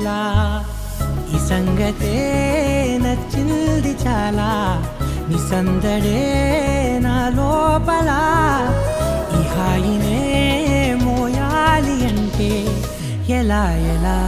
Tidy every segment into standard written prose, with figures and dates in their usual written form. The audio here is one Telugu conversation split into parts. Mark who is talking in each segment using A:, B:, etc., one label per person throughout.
A: వేళ ఈ సంగతే నచ్చింది చాలా నీ సందడే నా లోపల ఈ హాయినే మోయాలి అంటే ఎలా ఎలా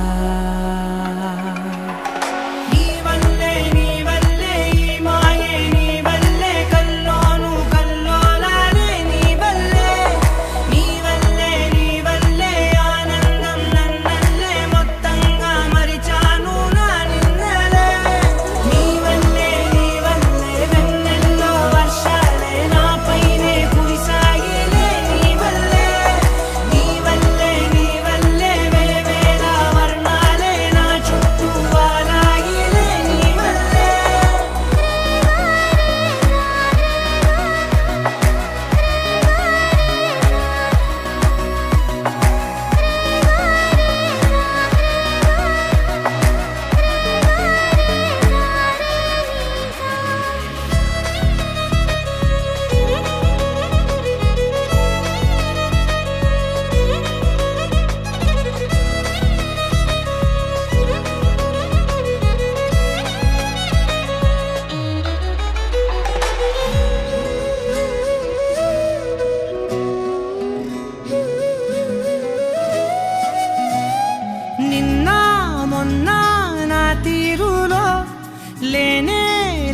A: లేనే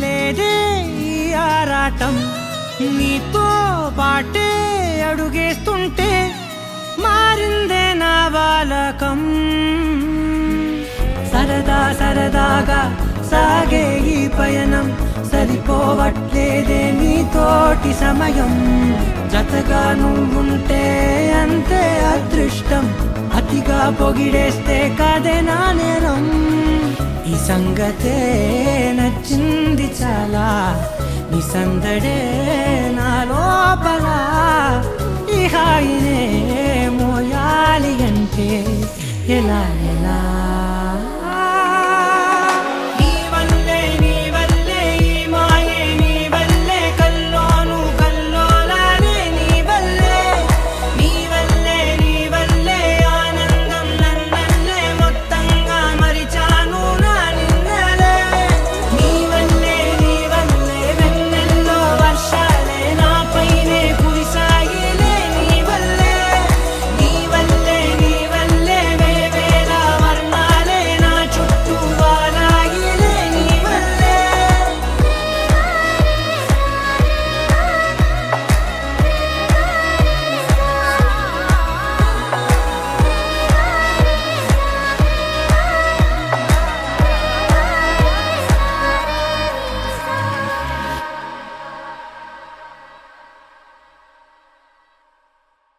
A: లేదే ఈ ఆరాటం నీతో పాటే అడుగేస్తుంటే మారిందే నా బాలకం సరదా సరదాగా సాగే ఈ పయనం సరిపోవట్లేదే నీతోటి సమయం జతగా నువ్వుంటే అంతే అదృష్టం అతిగా పొగిడేస్తే కాదే నా నేరం ఈ సంగతే నచ్చింది చాలా నీ సందడే నా లోపల ఈ హాయినే మోయాలి అంటే ఎలా ఎలా